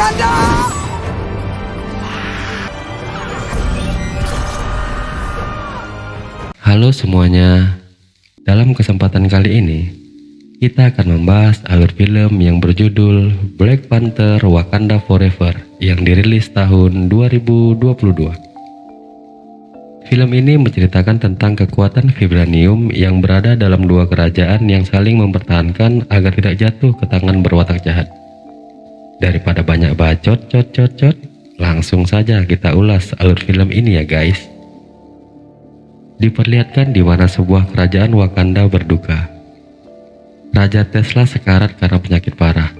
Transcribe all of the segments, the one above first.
Wakanda! Halo semuanya, dalam kesempatan kali ini kita akan membahas alur film yang berjudul Black Panther Wakanda Forever yang dirilis tahun 2022. Film ini menceritakan tentang kekuatan vibranium yang berada dalam dua kerajaan yang saling mempertahankan agar tidak jatuh ke tangan berwatak jahat. Daripada banyak bacot, langsung saja kita ulas alur film ini ya guys. Diperlihatkan di mana sebuah kerajaan Wakanda berduka. Raja Tesla sekarat karena penyakit parah.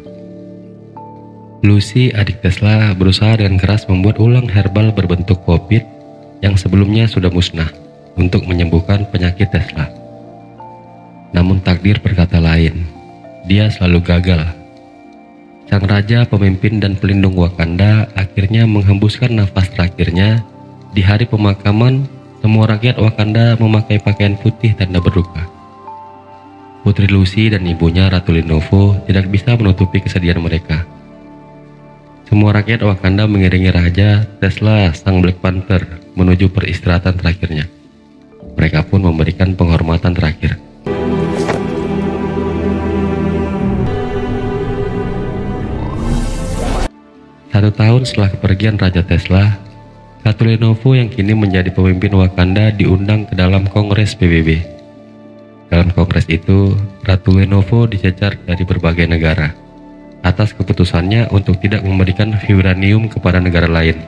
Lucy, adik Tesla, berusaha dengan keras membuat ulang herbal berbentuk popit yang sebelumnya sudah musnah untuk menyembuhkan penyakit Tesla. Namun takdir berkata lain, dia selalu gagal. Sang raja, pemimpin dan pelindung Wakanda akhirnya menghembuskan nafas terakhirnya di hari pemakaman. Semua rakyat Wakanda memakai pakaian putih tanda berduka. Putri Lucy dan ibunya Ratu Lenovo tidak bisa menutupi kesedihan mereka. Semua rakyat Wakanda mengiringi Raja Tesla, sang Black Panther, menuju peristirahatan terakhirnya. Mereka pun memberikan penghormatan terakhir. Satu tahun setelah kepergian Raja Tesla, Ratu Lenovo yang kini menjadi pemimpin Wakanda diundang ke dalam Kongres PBB. Dalam kongres itu, Ratu Lenovo dicecar dari berbagai negara atas keputusannya untuk tidak memberikan vibranium kepada negara lain.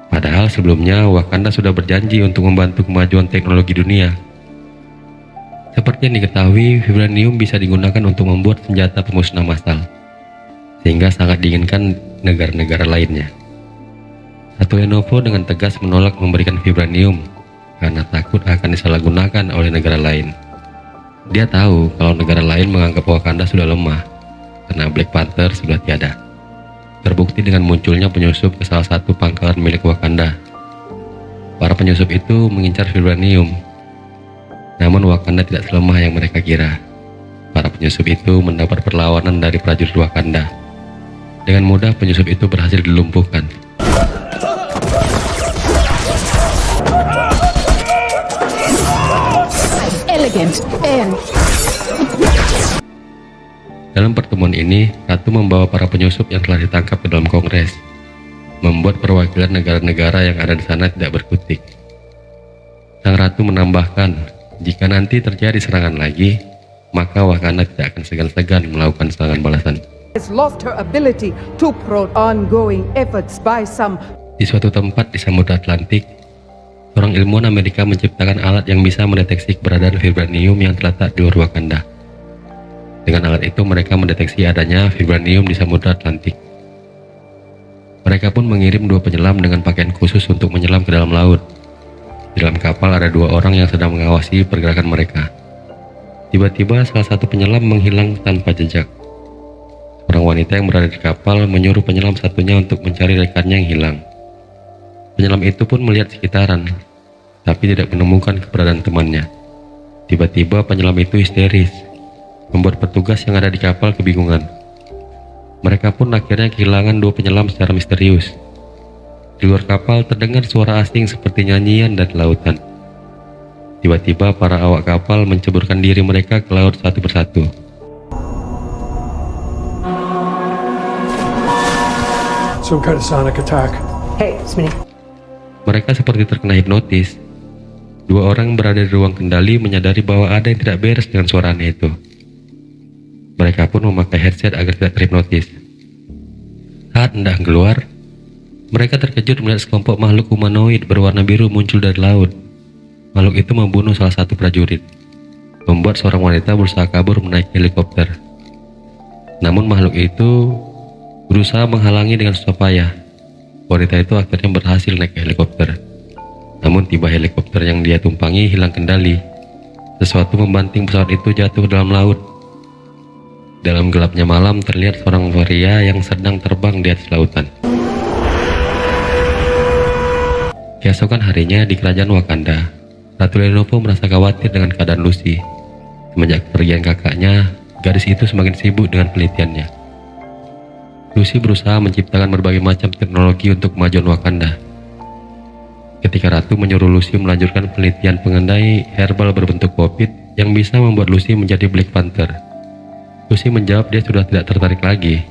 Padahal sebelumnya Wakanda sudah berjanji untuk membantu kemajuan teknologi dunia. Seperti yang diketahui, vibranium bisa digunakan untuk membuat senjata pemusnah massal, sehingga sangat diinginkan negara-negara lainnya. Ratu Lenovo dengan tegas menolak memberikan vibranium karena takut akan disalahgunakan oleh negara lain. Dia tahu kalau negara lain menganggap Wakanda sudah lemah karena Black Panther sudah tiada. Terbukti dengan munculnya penyusup ke salah satu pangkalan milik Wakanda. Para penyusup itu mengincar vibranium. Namun Wakanda tidak selemah yang mereka kira. Para penyusup itu mendapat perlawanan dari prajurit Wakanda. Dengan mudah penyusup itu berhasil dilumpuhkan. Dalam pertemuan ini, Ratu membawa para penyusup yang telah ditangkap ke dalam kongres, membuat perwakilan negara-negara yang ada di sana tidak berkutik. Sang Ratu menambahkan, jika nanti terjadi serangan lagi, maka Wakanda tidak akan segan-segan melakukan serangan balasan. Di suatu tempat di Samudra Atlantik, seorang ilmuwan Amerika menciptakan alat yang bisa mendeteksi keberadaan vibranium yang terletak di luar Wakanda. Dengan alat itu mereka mendeteksi adanya vibranium di Samudra Atlantik. Mereka pun mengirim dua penyelam dengan pakaian khusus untuk menyelam ke dalam laut. Di dalam kapal ada dua orang yang sedang mengawasi pergerakan mereka. Tiba-tiba salah satu penyelam menghilang tanpa jejak. Seorang wanita yang berada di kapal menyuruh penyelam satunya untuk mencari rekannya yang hilang. Penyelam itu pun melihat sekitaran, tapi tidak menemukan keberadaan temannya. Tiba-tiba penyelam itu histeris, membuat petugas yang ada di kapal kebingungan. Mereka pun akhirnya kehilangan dua penyelam secara misterius. Di luar kapal terdengar suara asing seperti nyanyian dari lautan. Tiba-tiba para awak kapal menceburkan diri mereka ke laut satu persatu. Some kind of sonic attack. Hey, Smitty. Mereka seperti terkena hipnotis. Dua orang berada di ruang kendali menyadari bahwa ada yang tidak beres dengan suara aneh itu. Mereka pun memakai headset agar tidak terhipnotis. Saat hendak keluar, mereka terkejut melihat sekelompok makhluk humanoid berwarna biru muncul dari laut. Makhluk itu membunuh salah satu prajurit, membuat seorang wanita berusaha kabur menaiki helikopter. Namun makhluk itu berusaha menghalangi dengan susah payah. Wanita itu akhirnya berhasil naik ke helikopter. Namun tiba helikopter yang dia tumpangi hilang kendali. Sesuatu membanting pesawat itu jatuh ke dalam laut. Dalam gelapnya malam terlihat seorang pria yang sedang terbang di atas lautan. Keesokan harinya di kerajaan Wakanda, Ratu Lenovo merasa khawatir dengan keadaan Lucy. Semenjak kepergian kakaknya, gadis itu semakin sibuk dengan penelitiannya. Lucy berusaha menciptakan berbagai macam teknologi untuk kemajuan Wakanda. Ketika Ratu menyuruh Lucy melanjutkan penelitian mengenai herbal berbentuk popit yang bisa membuat Lucy menjadi Black Panther, Lucy menjawab dia sudah tidak tertarik lagi.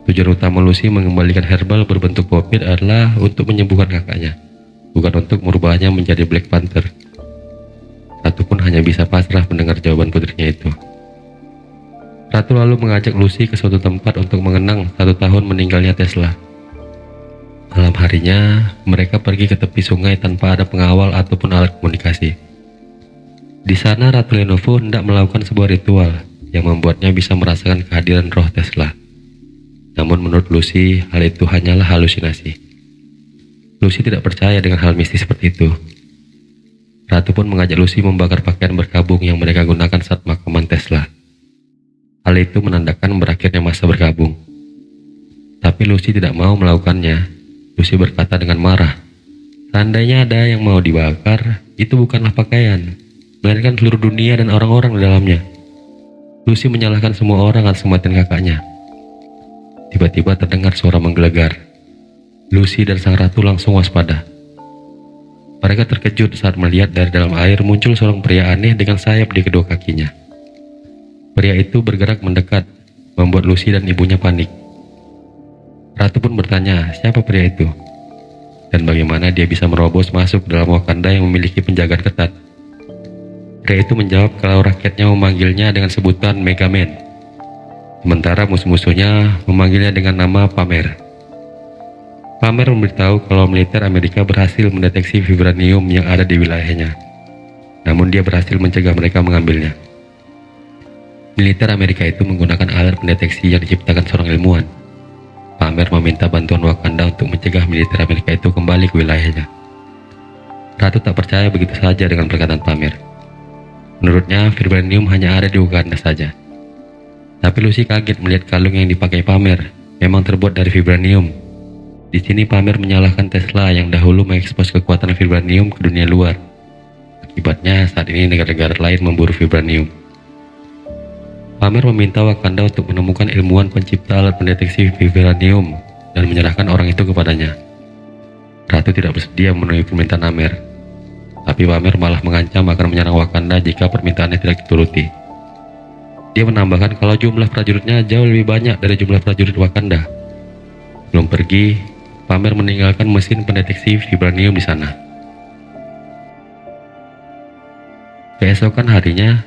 Tujuan utama Lucy mengembalikan herbal berbentuk popit adalah untuk menyembuhkan kakaknya, bukan untuk merubahnya menjadi Black Panther. Ratu pun hanya bisa pasrah mendengar jawaban putrinya itu. Ratu lalu mengajak Lucy ke suatu tempat untuk mengenang 1 tahun meninggalnya Tesla. Malam harinya, mereka pergi ke tepi sungai tanpa ada pengawal ataupun alat komunikasi. Di sana Ratu Lenovo hendak melakukan sebuah ritual yang membuatnya bisa merasakan kehadiran roh Tesla. Namun menurut Lucy, hal itu hanyalah halusinasi. Lucy tidak percaya dengan hal mistis seperti itu. Ratu pun mengajak Lucy membakar pakaian berkabung yang mereka gunakan saat pemakaman Tesla. Hal itu menandakan berakhirnya masa berkabung. Tapi Lucy tidak mau melakukannya. Lucy berkata dengan marah, "Seandainya ada yang mau dibakar, itu bukanlah pakaian, melainkan seluruh dunia dan orang-orang di dalamnya." Lucy menyalahkan semua orang atas kematian kakaknya. Tiba-tiba terdengar suara menggelegar. Lucy dan sang ratu langsung waspada. Mereka terkejut saat melihat dari dalam air muncul seorang pria aneh dengan sayap di kedua kakinya. Pria itu bergerak mendekat, membuat Lucy dan ibunya panik. Ratu pun bertanya, siapa pria itu? Dan bagaimana dia bisa merobos masuk dalam Wakanda yang memiliki penjagaan ketat? Pria itu menjawab kalau rakyatnya memanggilnya dengan sebutan Mega Man, sementara musuh-musuhnya memanggilnya dengan nama Pamer. Pamer memberitahu kalau militer Amerika berhasil mendeteksi vibranium yang ada di wilayahnya, namun dia berhasil mencegah mereka mengambilnya. Militer Amerika itu menggunakan alat pendeteksi yang diciptakan seorang ilmuwan. Pamer meminta bantuan Wakanda untuk mencegah militer Amerika itu kembali ke wilayahnya. Ratu tak percaya begitu saja dengan perkataan Pamer. Menurutnya, vibranium hanya ada di Wakanda saja. Tapi Lucy kaget melihat kalung yang dipakai Pamer memang terbuat dari vibranium. Di sini Pamer menyalahkan Tesla yang dahulu mengekspos kekuatan vibranium ke dunia luar. Akibatnya, saat ini negara-negara lain memburu vibranium. Pamer meminta Wakanda untuk menemukan ilmuwan pencipta alat pendeteksi vibranium dan menyerahkan orang itu kepadanya. Ratu tidak bersedia memenuhi permintaan Pamer, tapi Pamer malah mengancam akan menyerang Wakanda jika permintaannya tidak dituruti. Dia menambahkan kalau jumlah prajuritnya jauh lebih banyak dari jumlah prajurit Wakanda. Belum pergi, Pamer meninggalkan mesin pendeteksi vibranium di sana. Keesokan harinya,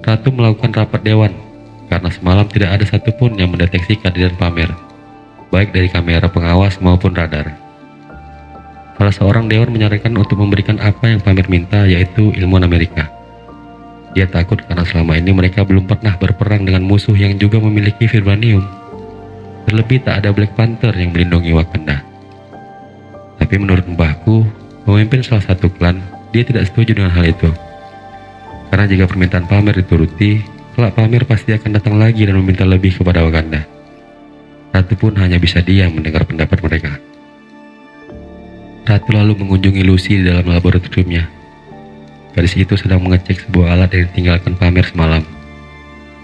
Ratu melakukan rapat dewan karena semalam tidak ada satupun yang mendeteksi kehadiran Pamer, baik dari kamera pengawas maupun radar. Salah seorang dewan menyarankan untuk memberikan apa yang Pamer minta, yaitu ilmuwan Amerika. Dia takut karena selama ini mereka belum pernah berperang dengan musuh yang juga memiliki vibranium. Terlebih tak ada Black Panther yang melindungi Wakanda. Tapi menurut mbahku, pemimpin salah satu klan, dia tidak setuju dengan hal itu. Karena jika permintaan Pamer dituruti, kelak Pamer pasti akan datang lagi dan meminta lebih kepada Wakanda. Ratu pun hanya bisa diam mendengar pendapat mereka. Ratu lalu mengunjungi Lucy di dalam laboratoriumnya. Gadis itu sedang mengecek sebuah alat yang ditinggalkan Pamer semalam.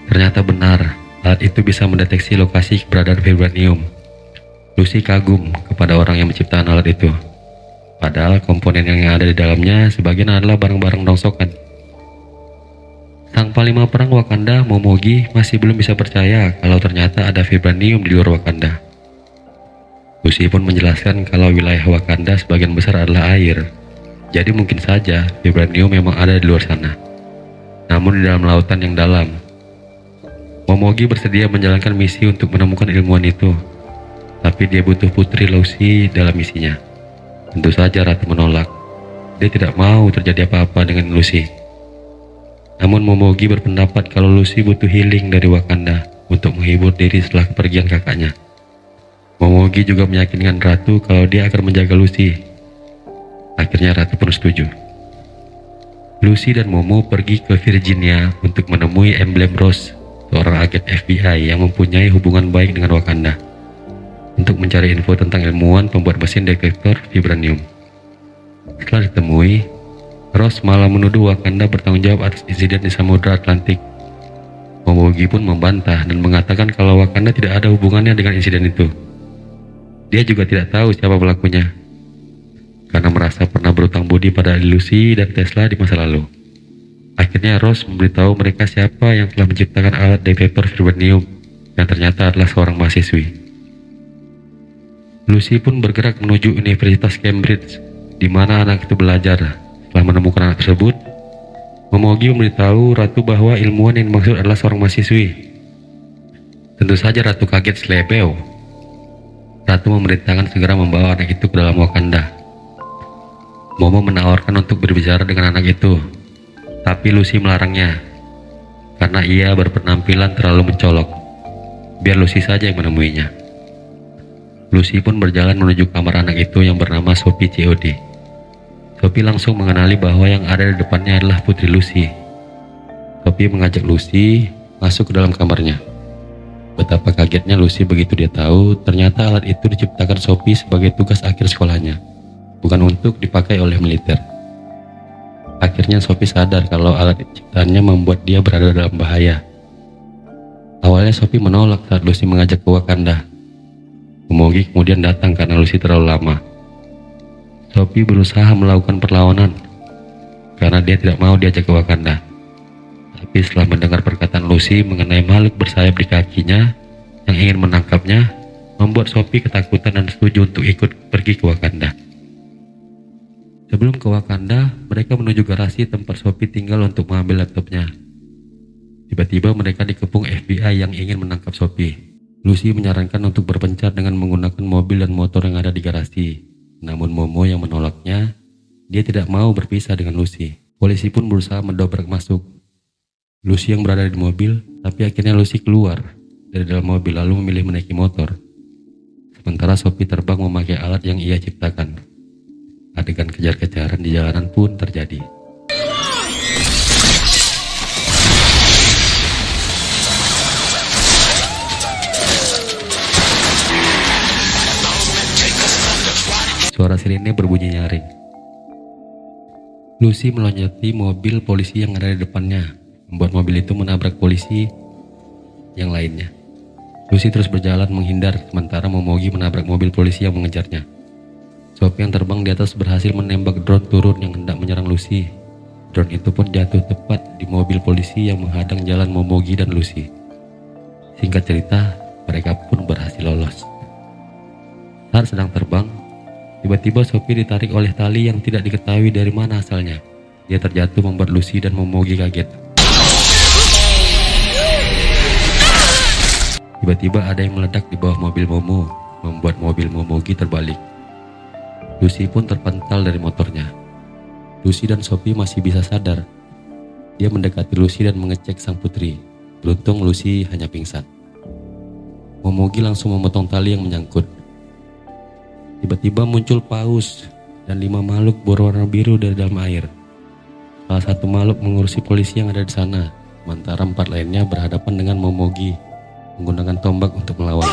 Ternyata benar, alat itu bisa mendeteksi lokasi keberadaan vibranium. Lucy kagum kepada orang yang menciptakan alat itu. Padahal komponen yang ada di dalamnya sebagian adalah barang-barang rongsokan. Sang panglima perang Wakanda, Momogi, masih belum bisa percaya kalau ternyata ada vibranium di luar Wakanda. Lucy pun menjelaskan kalau wilayah Wakanda sebagian besar adalah air, jadi mungkin saja vibranium memang ada di luar sana, namun di dalam lautan yang dalam. Momogi bersedia menjalankan misi untuk menemukan ilmuwan itu, tapi dia butuh putri Lucy dalam misinya. Tentu saja Ratu menolak. Dia tidak mau terjadi apa-apa dengan Lucy. Namun Momogi berpendapat kalau Lucy butuh healing dari Wakanda untuk menghibur diri setelah kepergian kakaknya. Momogi juga meyakinkan Ratu kalau dia akan menjaga Lucy. Akhirnya Ratu pun setuju. Lucy dan Momo pergi ke Virginia untuk menemui Emblem Rose, seorang agen FBI yang mempunyai hubungan baik dengan Wakanda, untuk mencari info tentang ilmuwan pembuat mesin detektor vibranium. Setelah ditemui, Rose malah menuduh Wakanda bertanggung jawab atas insiden di Samudra Atlantik. Momogi pun membantah dan mengatakan kalau Wakanda tidak ada hubungannya dengan insiden itu. Dia juga tidak tahu siapa pelakunya, karena merasa pernah berutang budi pada Lucy dan Tesla di masa lalu. Akhirnya Ross memberitahu mereka siapa yang telah menciptakan alat detektor vibranium, yang ternyata adalah seorang mahasiswi. Lucy pun bergerak menuju Universitas Cambridge, di mana anak itu belajar. Setelah menemukan anak tersebut, Momogi memberitahu Ratu bahwa ilmuwan yang dimaksud adalah seorang mahasiswi. Tentu saja Ratu kaget selebeo. Ratu memerintahkan segera membawa anak itu ke dalam Wakanda. Momo menawarkan untuk berbicara dengan anak itu, tapi Lucy melarangnya karena ia berpenampilan terlalu mencolok. Biar Lucy saja yang menemuinya. Lucy pun berjalan menuju kamar anak itu yang bernama Sophie COD. Sophie langsung mengenali bahwa yang ada di depannya adalah putri Lucy. Sophie mengajak Lucy masuk ke dalam kamarnya. Betapa kagetnya Lucy begitu dia tahu ternyata alat itu diciptakan Sophie sebagai tugas akhir sekolahnya, bukan untuk dipakai oleh militer. Akhirnya Sophie sadar kalau alat ciptaannya membuat dia berada dalam bahaya. Awalnya Sophie menolak saat Lucy mengajak ke Wakanda. Momogi kemudian datang karena Lucy terlalu lama. Sophie berusaha melakukan perlawanan karena dia tidak mau diajak ke Wakanda. Tapi setelah mendengar perkataan Lucy mengenai makhluk bersayap di kakinya yang ingin menangkapnya, membuat Sophie ketakutan dan setuju untuk ikut pergi ke Wakanda. Sebelum ke Wakanda, mereka menuju garasi tempat Sophie tinggal untuk mengambil laptopnya. Tiba-tiba mereka dikepung FBI yang ingin menangkap Sophie. Lucy menyarankan untuk berpencar dengan menggunakan mobil dan motor yang ada di garasi. Namun Momo yang menolaknya, dia tidak mau berpisah dengan Lucy. Polisi pun berusaha mendobrak masuk. Lucy yang berada di mobil, tapi akhirnya Lucy keluar dari dalam mobil lalu memilih menaiki motor. Sementara Sophie terbang memakai alat yang ia ciptakan. Adegan kejar-kejaran di jalanan pun terjadi. Suara sirene berbunyi nyaring. Lucy meloncati mobil polisi yang ada di depannya, membuat mobil itu menabrak polisi yang lainnya. Lucy terus berjalan menghindar, sementara Momogi menabrak mobil polisi yang mengejarnya. Sophie yang terbang di atas berhasil menembak drone turun yang hendak menyerang Lucy. Drone itu pun jatuh tepat di mobil polisi yang menghadang jalan Momogi dan Lucy. Singkat cerita, mereka pun berhasil lolos. Saat sedang terbang, tiba-tiba Sophie ditarik oleh tali yang tidak diketahui dari mana asalnya. Dia terjatuh membuat Lucy dan Momogi kaget. Tiba-tiba ada yang meledak di bawah mobil Momo, membuat mobil Momogi terbalik. Lucy pun terpental dari motornya. Lucy dan Sophie masih bisa sadar. Dia mendekati Lucy dan mengecek sang putri. Beruntung Lucy hanya pingsan. Momogi langsung memotong tali yang menyangkut. Tiba-tiba muncul paus dan 5 makhluk berwarna biru dari dalam air. Salah satu makhluk mengurusi polisi yang ada di sana, sementara 4 lainnya berhadapan dengan Momogi menggunakan tombak untuk melawan.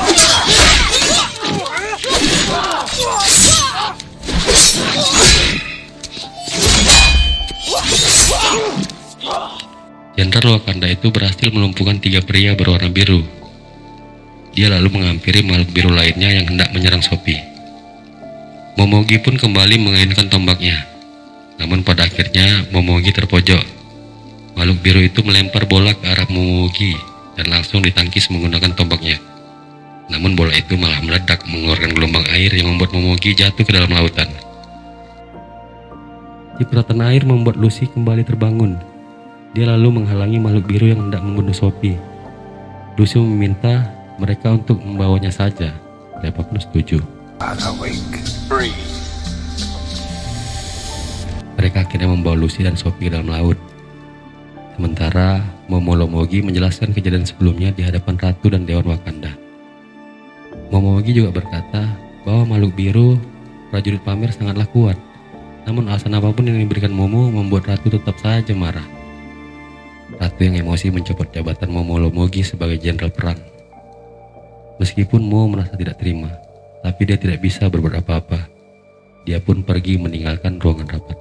Jenderal Wakanda itu berhasil melumpuhkan 3 pria berwarna biru. Dia lalu menghampiri makhluk biru lainnya yang hendak menyerang Sophie. Momogi pun kembali mengainkan tombaknya. Namun pada akhirnya Momogi terpojok. Makhluk biru itu melempar bola ke arah Momogi dan langsung ditangkis menggunakan tombaknya. Namun bola itu malah meledak mengeluarkan gelombang air yang membuat Momogi jatuh ke dalam lautan. Cipratan air membuat Lucy kembali terbangun. Dia lalu menghalangi makhluk biru yang hendak membunuh Sophie. Lucy meminta mereka untuk membawanya saja. Mereka pun setuju. Mereka akhirnya membawa Lucy dan Sophie ke dalam laut. Sementara Momogi menjelaskan kejadian sebelumnya di hadapan Ratu dan Dewan Wakanda. Momogi juga berkata bahwa makhluk biru prajurit pamer sangatlah kuat. Namun alasan apapun yang diberikan Momo membuat Ratu tetap saja marah. Ratu yang emosi mencopot jabatan Momogi sebagai jenderal perang. Meskipun Mo merasa tidak terima, tapi dia tidak bisa berbuat apa-apa. Dia pun pergi meninggalkan ruangan rapat.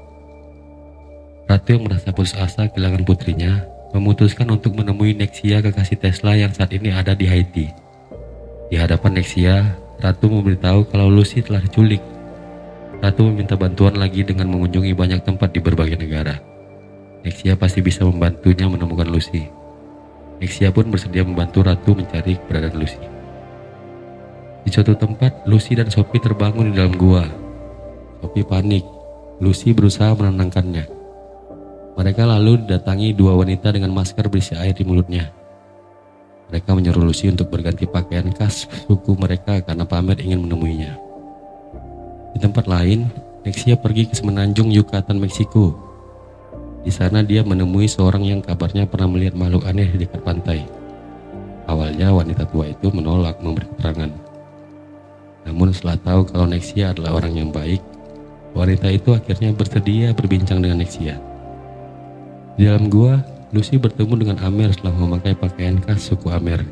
Ratu yang merasa putus asa kehilangan putrinya memutuskan untuk menemui Nexia, kekasih Tesla yang saat ini ada di Haiti. Di hadapan Nexia, Ratu memberitahu kalau Lucy telah diculik. Ratu meminta bantuan lagi dengan mengunjungi banyak tempat di berbagai negara. Nexia pasti bisa membantunya menemukan Lucy. Nexia pun bersedia membantu Ratu mencari keberadaan Lucy. Di suatu tempat, Lucy dan Sophie terbangun di dalam gua. Sophie panik. Lucy berusaha menenangkannya. Mereka lalu didatangi dua wanita dengan masker berisi air di mulutnya. Mereka menyuruh Lucy untuk berganti pakaian khas suku mereka karena pamer ingin menemuinya. Di tempat lain, Nexia pergi ke semenanjung Yucatan, Meksiko. Di sana dia menemui seorang yang kabarnya pernah melihat makhluk aneh di dekat pantai. Awalnya wanita tua itu menolak memberi keterangan. Namun setelah tahu kalau Nexia adalah orang yang baik, wanita itu akhirnya bersedia berbincang dengan Nexia. Di dalam gua, Lucy bertemu dengan Amer setelah memakai pakaian khas suku Amer.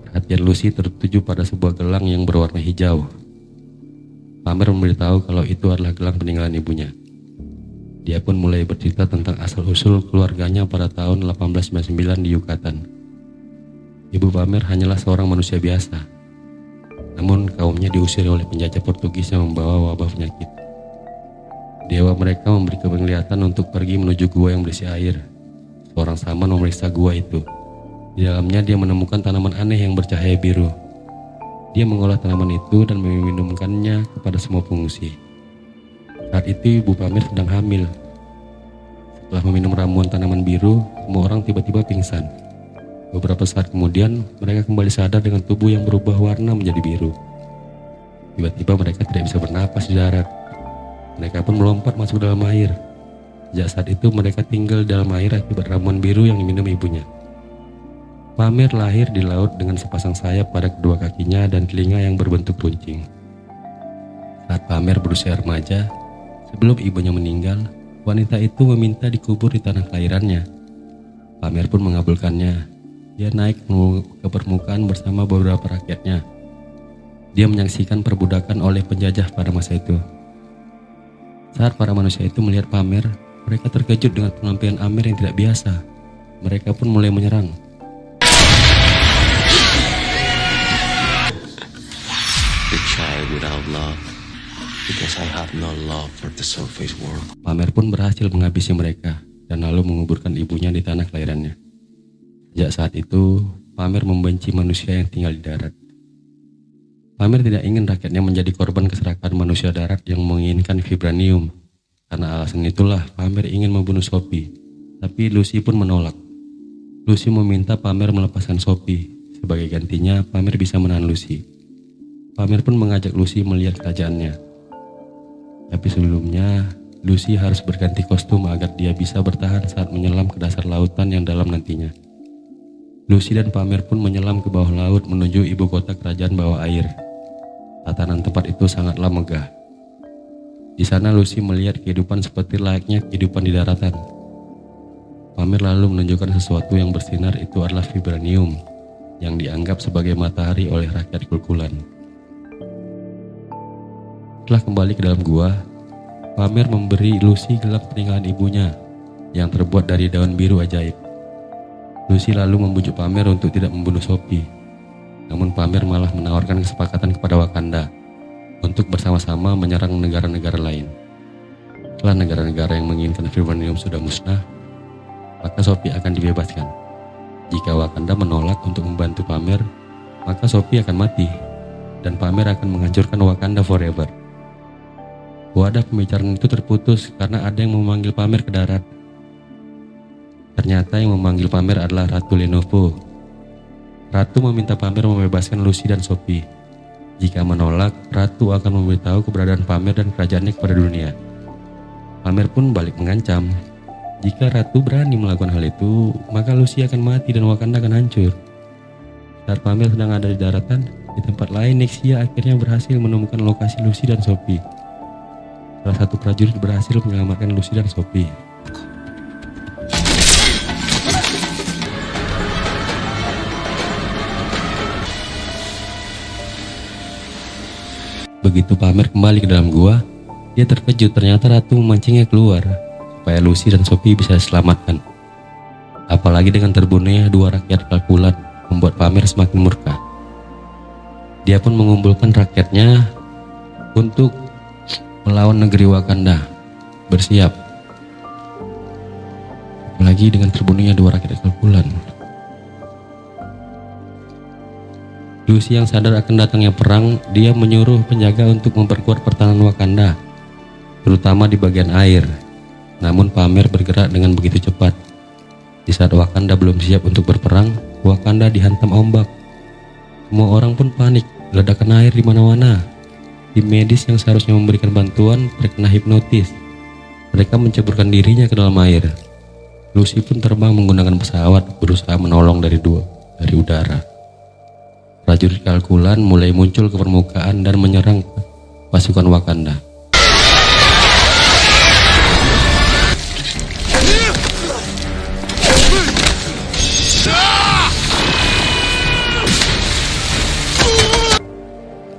Perhatian Lucy tertuju pada sebuah gelang yang berwarna hijau. Amer memberitahu kalau itu adalah gelang peninggalan ibunya. Dia pun mulai bercerita tentang asal-usul keluarganya pada tahun 1899 di Yucatan. Ibu Pamer hanyalah seorang manusia biasa. Namun kaumnya diusir oleh penjajah Portugis yang membawa wabah penyakit. Dewa mereka memberi penglihatan untuk pergi menuju gua yang berisi air. Seorang saman memeriksa gua itu. Di dalamnya dia menemukan tanaman aneh yang bercahaya biru. Dia mengolah tanaman itu dan meminumkannya kepada semua pengungsi. Saat itu Ibu Pamer sedang hamil. Setelah meminum ramuan tanaman biru, semua orang tiba-tiba pingsan. Beberapa saat kemudian, mereka kembali sadar dengan tubuh yang berubah warna menjadi biru. Tiba-tiba mereka tidak bisa bernapas di darat. Mereka pun melompat masuk dalam air. Sejak saat itu mereka tinggal dalam air akibat ramuan biru yang diminum ibunya. Pamer lahir di laut dengan sepasang sayap pada kedua kakinya dan telinga yang berbentuk runcing. Saat Pamer berusia remaja, sebelum ibunya meninggal, wanita itu meminta dikubur di tanah kelahirannya. Pamer pun mengabulkannya. Dia naik ke permukaan bersama beberapa rakyatnya. Dia menyaksikan perbudakan oleh penjajah pada masa itu. Saat para manusia itu melihat Pamer, mereka terkejut dengan penampilan Amer yang tidak biasa. Mereka pun mulai menyerang. The child without love, because I have no love for the surface world. Pamer pun berhasil menghabisi mereka dan lalu menguburkan ibunya di tanah kelahirannya. Sejak saat itu, Pamer membenci manusia yang tinggal di darat. Pamer tidak ingin rakyatnya menjadi korban keserakahan manusia darat yang menginginkan vibranium. Karena alasan itulah Pamer ingin membunuh Sophie, tapi Lucy pun menolak. Lucy meminta Pamer melepaskan Sophie. Sebagai gantinya, Pamer bisa menahan Lucy. Pamer pun mengajak Lucy melihat kerajaannya. Tapi sebelumnya, Lucy harus berganti kostum agar dia bisa bertahan saat menyelam ke dasar lautan yang dalam nantinya. Lucy dan Pamer pun menyelam ke bawah laut menuju ibu kota kerajaan bawah air. Tatanan tempat itu sangatlah megah. Di sana Lucy melihat kehidupan seperti layaknya kehidupan di daratan. Pamer lalu menunjukkan sesuatu yang bersinar itu adalah vibranium yang dianggap sebagai matahari oleh rakyat Kulkulan. Setelah kembali ke dalam gua, Pamer memberi Lucy gelang peninggalan ibunya yang terbuat dari daun biru ajaib. Lucy lalu membujuk Pamer untuk tidak membunuh Sophie. Namun Pamer malah menawarkan kesepakatan kepada Wakanda untuk bersama-sama menyerang negara-negara lain. Setelah negara-negara yang menginginkan vibranium sudah musnah, maka Sophie akan dibebaskan. Jika Wakanda menolak untuk membantu Pamer, maka Sophie akan mati dan Pamer akan menghancurkan Wakanda forever. Wadah pembicaraan itu terputus karena ada yang memanggil Pamer ke darat. Ternyata yang memanggil Pamer adalah Ratu Lenovo. Ratu meminta Pamer membebaskan Lucy dan Sophie. Jika menolak, Ratu akan memberitahu keberadaan Pamer dan kerajaannya kepada dunia. Pamer pun balik mengancam. Jika Ratu berani melakukan hal itu, maka Lucy akan mati dan Wakanda akan hancur. Saat Pamer sedang ada di daratan, di tempat lain Nexia akhirnya berhasil menemukan lokasi Lucy dan Sophie. Salah satu prajurit berhasil menyelamatkan Lucy dan Sophie. Begitu Pamer kembali ke dalam gua, dia terkejut ternyata Ratu memancingnya keluar supaya Lucy dan Sophie bisa diselamatkan. Apalagi dengan terbunuhnya dua rakyat kalkulan membuat Pamer semakin murka. Dia pun mengumpulkan rakyatnya untuk melawan negeri Wakanda. Bersiap. Apalagi dengan terbunuhnya dua rakyat kalkulan. Lucy yang sadar akan datangnya perang, dia menyuruh penjaga untuk memperkuat pertahanan Wakanda, terutama di bagian air. Namun Pamer bergerak dengan begitu cepat. Di saat Wakanda belum siap untuk berperang, Wakanda dihantam ombak. Semua orang pun panik, ledakan air di mana-mana. Tim medis yang seharusnya memberikan bantuan terkena hipnotis. Mereka menceburkan dirinya ke dalam air. Lucy pun terbang menggunakan pesawat, berusaha menolong dari udara. Prajurit kalkulan mulai muncul ke permukaan dan menyerang pasukan Wakanda.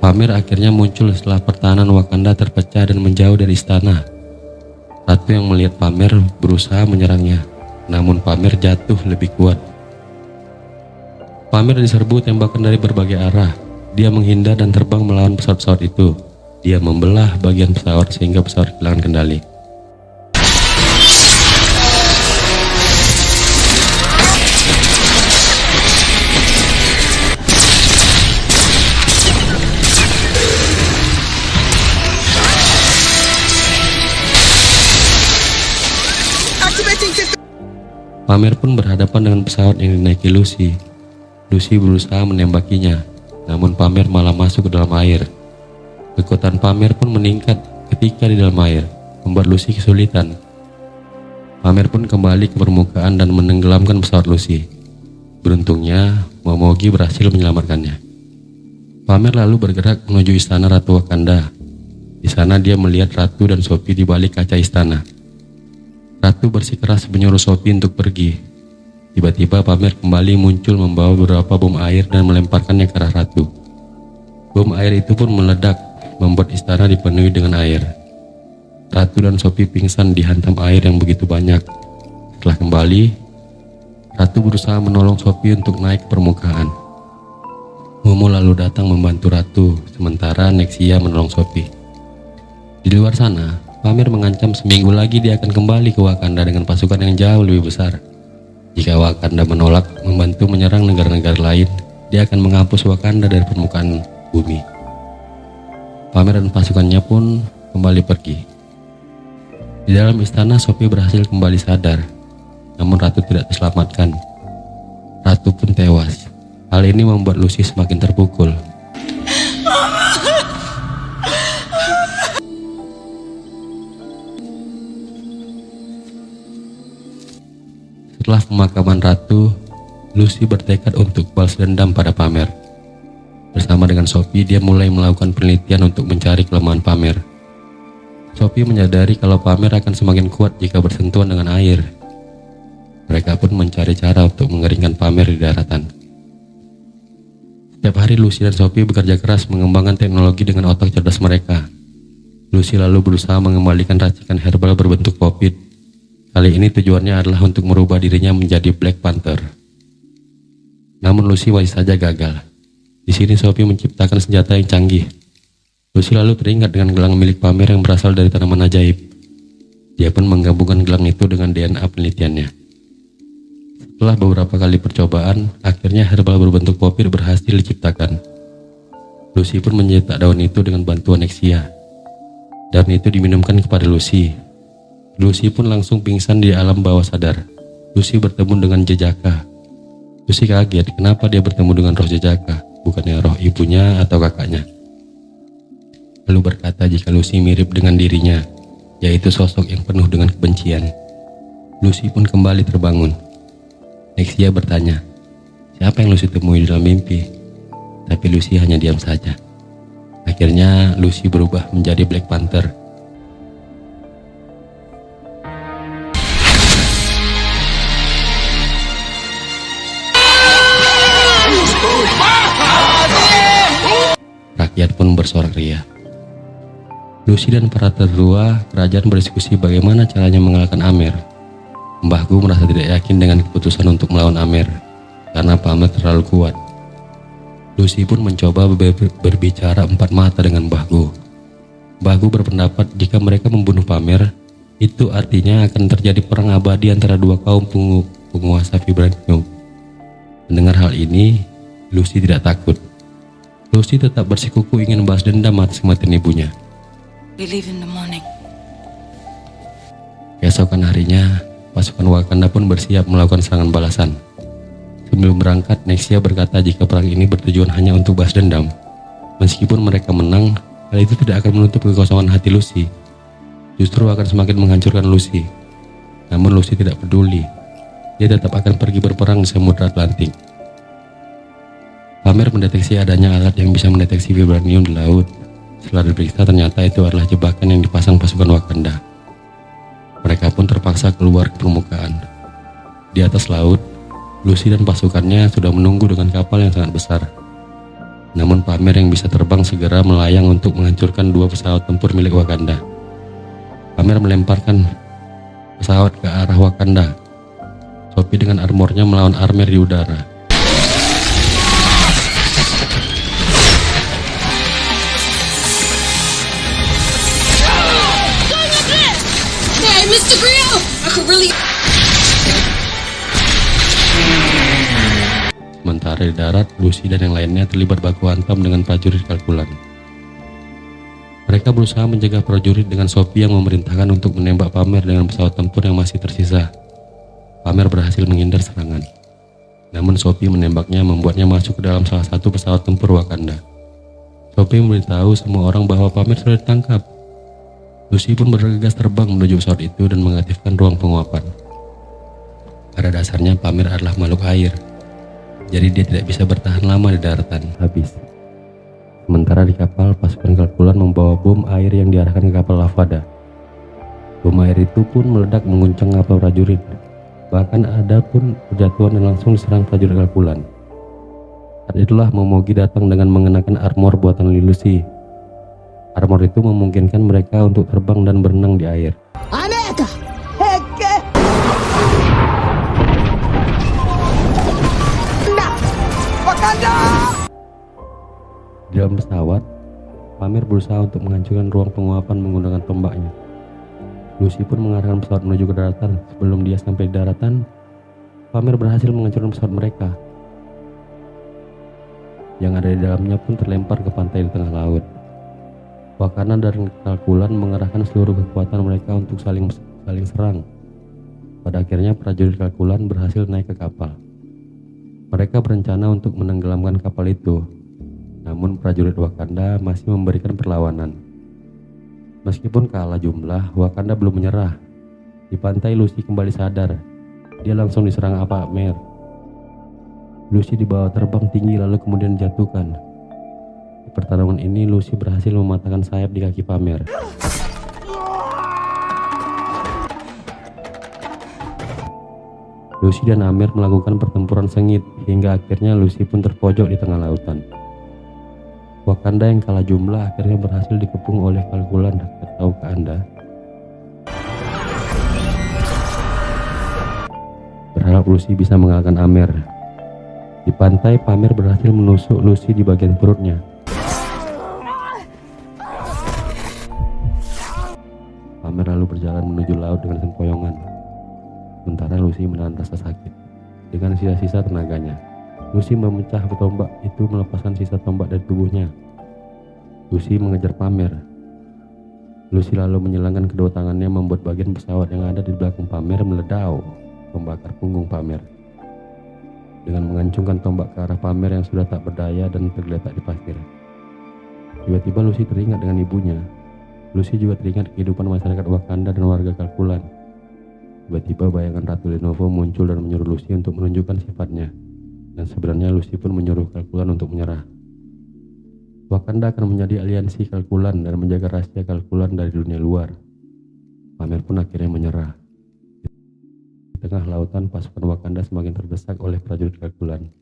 Pamer akhirnya muncul setelah pertahanan Wakanda terpecah dan menjauh dari istana. Ratu yang melihat Pamer berusaha menyerangnya, namun Pamer jatuh lebih kuat. Pamer diserbu tembakan dari berbagai arah. Dia menghindar dan terbang melawan pesawat-pesawat itu. Dia membelah bagian pesawat sehingga pesawat kehilangan kendali. Pamer pun berhadapan dengan pesawat yang dinaiki Lucy. Lucy berusaha menembakinya, namun Pamer malah masuk ke dalam air. Kekuatan Pamer pun meningkat ketika di dalam air, membuat Lucy kesulitan. Pamer pun kembali ke permukaan dan menenggelamkan pesawat Lucy. Beruntungnya, Momogi berhasil menyelamatkannya. Pamer lalu bergerak menuju istana Ratu Wakanda. Di sana dia melihat Ratu dan Sophie di balik kaca istana. Ratu bersikeras menyuruh Sophie untuk pergi. Tiba-tiba Pamer kembali muncul membawa beberapa bom air dan melemparkannya ke arah Ratu. Bom air itu pun meledak, membuat istana dipenuhi dengan air. Ratu dan Sophie pingsan dihantam air yang begitu banyak. Setelah kembali, Ratu berusaha menolong Sophie untuk naik ke permukaan. Momo lalu datang membantu Ratu, sementara Nexia menolong Sophie. Di luar sana, Pamer mengancam seminggu lagi dia akan kembali ke Wakanda dengan pasukan yang jauh lebih besar. Jika Wakanda menolak membantu menyerang negara-negara lain, dia akan menghapus Wakanda dari permukaan bumi. Pamer dan pasukannya pun kembali pergi. Di dalam istana, Sophie berhasil kembali sadar, namun Ratu tidak terselamatkan. Ratu pun tewas. Hal ini membuat Lucy semakin terpukul. Setelah pemakaman Ratu, Lucy bertekad untuk balas dendam pada Pamer. Bersama dengan Sophie, dia mulai melakukan penelitian untuk mencari kelemahan Pamer. Sophie menyadari kalau Pamer akan semakin kuat jika bersentuhan dengan air. Mereka pun mencari cara untuk mengeringkan Pamer di daratan. Setiap hari Lucy dan Sophie bekerja keras mengembangkan teknologi dengan otak cerdas mereka. Lucy lalu berusaha mengembalikan racikan herbal berbentuk popit. Kali ini tujuannya adalah untuk merubah dirinya menjadi Black Panther. Namun Lucy masih saja gagal. Di sini Sophie menciptakan senjata yang canggih. Lucy lalu teringat dengan gelang milik Pamer yang berasal dari tanaman ajaib. Dia pun menggabungkan gelang itu dengan DNA penelitiannya. Setelah beberapa kali percobaan, akhirnya herbal berbentuk popit berhasil diciptakan. Lucy pun mencetak daun itu dengan bantuan Nexia. Daun itu diminumkan kepada Lucy. Lucy pun langsung pingsan di alam bawah sadar. Lucy bertemu dengan Jejaka. Lucy kaget kenapa dia bertemu dengan roh Jejaka, bukannya roh ibunya atau kakaknya. Lalu berkata jika Lucy mirip dengan dirinya, yaitu sosok yang penuh dengan kebencian. Lucy pun kembali terbangun. Nexia bertanya, siapa yang Lucy temui dalam mimpi? Tapi Lucy hanya diam saja. Akhirnya Lucy berubah menjadi Black Panther. Rakyat pun bersorak ria. Lucy dan para tertua kerajaan berdiskusi bagaimana caranya mengalahkan Amer. Mbah Gu merasa tidak yakin dengan keputusan untuk melawan Amer karena Pak Amer terlalu kuat. Lucy pun mencoba berbicara empat mata dengan Mbah Gu. Mbah Gu berpendapat jika mereka membunuh Pak Amer, itu artinya akan terjadi perang abadi antara dua kaum penguasa vibranium. Mendengar hal ini, Lucy tidak takut. Lucy tetap bersikuku ingin balas dendam atas kematian ibunya. We leave in the morning. Keesokan harinya, pasukan Wakanda pun bersiap melakukan serangan balasan. Sebelum berangkat, Nexia berkata jika perang ini bertujuan hanya untuk balas dendam. Meskipun mereka menang, hal itu tidak akan menutup kekosongan hati Lucy. Justru akan semakin menghancurkan Lucy. Namun Lucy tidak peduli. Dia tetap akan pergi berperang di Samudra Atlantik. Pamer mendeteksi adanya alat yang bisa mendeteksi vibranium di laut. Setelah diperiksa, ternyata itu adalah jebakan yang dipasang pasukan Wakanda. Mereka pun terpaksa keluar ke permukaan. Di atas laut, Lucy dan pasukannya sudah menunggu dengan kapal yang sangat besar. Namun Pamer yang bisa terbang segera melayang untuk menghancurkan dua pesawat tempur milik Wakanda. Pamer melemparkan pesawat ke arah Wakanda. Sophie dengan armornya melawan Amer di udara. Hey, Mr. Grill! I could really... Sementara di darat, Lucy dan yang lainnya terlibat baku hantam dengan prajurit Kalkulan. Mereka berusaha menjaga prajurit dengan Sophie yang memerintahkan untuk menembak Pamer dengan pesawat tempur yang masih tersisa. Pamer berhasil menghindar serangan. Namun Sophie menembaknya membuatnya masuk ke dalam salah satu pesawat tempur Wakanda. Sophie memberitahu semua orang bahwa Pamer sudah ditangkap. Lucy pun bergegas terbang menuju pesawat itu dan mengaktifkan ruang penguapan. Pada dasarnya Pamer adalah makhluk air, jadi dia tidak bisa bertahan lama di daratan. Habis. Sementara di kapal, pasukan Kalkulan membawa bom air yang diarahkan ke kapal Lavada. Bom air itu pun meledak mengguncang kapal prajurit. Bahkan ada pun berjatuhan dan langsung diserang prajurit Kalkulan. Saat itulah Momogi datang dengan mengenakan armor buatan Lucy. Armor itu memungkinkan mereka untuk terbang dan berenang di air. Di dalam pesawat, Pamer berusaha untuk menghancurkan ruang penguapan menggunakan tombaknya. Lucy pun mengarahkan pesawat menuju ke daratan. Sebelum dia sampai di daratan, Pamer berhasil menghancurkan pesawat mereka. Yang ada di dalamnya pun terlempar ke pantai di tengah laut. Wakanda dan Kalkulan mengerahkan seluruh kekuatan mereka untuk saling serang. Pada akhirnya prajurit Kalkulan berhasil naik ke kapal. Mereka berencana untuk menenggelamkan kapal itu. Namun prajurit Wakanda masih memberikan perlawanan. Meskipun kalah jumlah, Wakanda belum menyerah. Di pantai Lucy kembali sadar. Dia langsung diserang Pamer. Lucy dibawa terbang tinggi lalu kemudian dijatuhkan. Di pertarungan ini Lucy berhasil mematahkan sayap di kaki Pamer. Lucy dan Amer melakukan pertempuran sengit hingga akhirnya Lucy pun terpojok di tengah lautan. Wakanda yang kalah jumlah akhirnya berhasil dikepung oleh Kalkulan. Tahukah Anda? Berharap Lucy bisa mengalahkan Amer. Di pantai, Pamer berhasil menusuk Lucy di bagian perutnya. Pamer lalu berjalan menuju laut dengan sempoyongan. Sementara Lucy menahan rasa sakit. Dengan sisa-sisa tenaganya, Lucy memecah tombak itu melepaskan sisa tombak dari tubuhnya. Lucy mengejar Pamer. Lucy lalu menyilangkan kedua tangannya membuat bagian pesawat yang ada di belakang Pamer meledak, membakar punggung Pamer. Dengan mengancungkan tombak ke arah Pamer yang sudah tak berdaya dan tergeletak di pasir. Tiba-tiba Lucy teringat dengan ibunya. Lucy juga teringat kehidupan masyarakat Wakanda dan warga Kalkulan. Tiba-tiba bayangan Ratu Lenovo muncul dan menyuruh Lucy untuk menunjukkan sifatnya. Dan sebenarnya Lucy pun menyuruh Kalkulan untuk menyerah. Wakanda akan menjadi aliansi Kalkulan dan menjaga rahasia Kalkulan dari dunia luar. Pamer pun akhirnya menyerah. Di tengah lautan, pasukan Wakanda semakin terdesak oleh prajurit Kalkulan.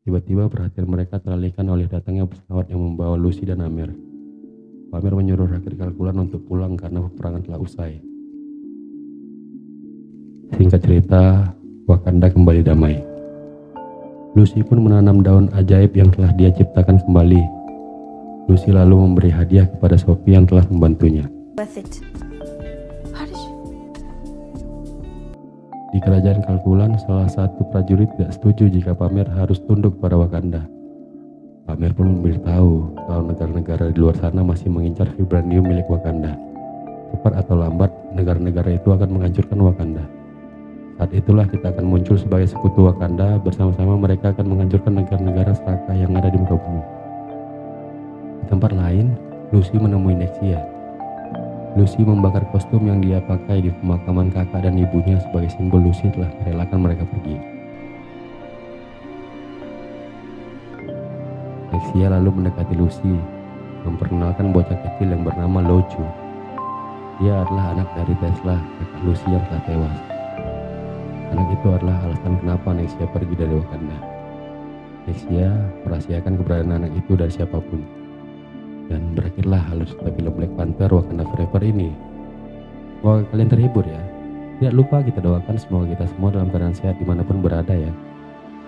Tiba-tiba perhatian mereka teralihkan oleh datangnya pesawat yang membawa Lucy dan Amer. Pamer menyuruh rakyat Kalkulan untuk pulang karena peperangan telah usai. Singkat cerita, Wakanda kembali damai. Lucy pun menanam daun ajaib yang telah dia ciptakan kembali. Lucy lalu memberi hadiah kepada Sophie yang telah membantunya. Worth it. How did you... Di kerajaan Kalkulan, salah satu prajurit tidak setuju jika Pamer harus tunduk pada Wakanda. Pamer pun memberitahu kalau negara-negara di luar sana masih mengincar vibranium milik Wakanda. Cepat atau lambat, negara-negara itu akan menghancurkan Wakanda. Saat itulah kita akan muncul sebagai sekutu Wakanda, bersama-sama mereka akan menghancurkan negara-negara serakah yang ada di muka bumi. Di tempat lain, Lucy menemui Nexia. Lucy membakar kostum yang dia pakai di pemakaman kakak dan ibunya sebagai simbol Lucy telah merelakan mereka pergi. Nexia lalu mendekati Lucy, memperkenalkan bocah kecil yang bernama Loju. Dia adalah anak dari Tesla, kakak Lucy yang telah tewas. Anak itu adalah alasan kenapa Nexia pergi dari Wakanda. Nexia merahasiakan keberadaan anak itu dari siapapun. Dan berakhirlah halus film Black Panther Wakanda Forever ini. Semoga kalian terhibur ya. Tidak lupa kita doakan semoga kita semua dalam keadaan sehat dimanapun berada ya.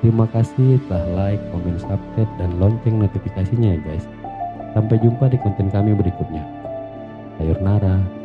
Terima kasih telah like, komen, subscribe, dan lonceng notifikasinya ya guys. Sampai jumpa di konten kami berikutnya. Sayonara.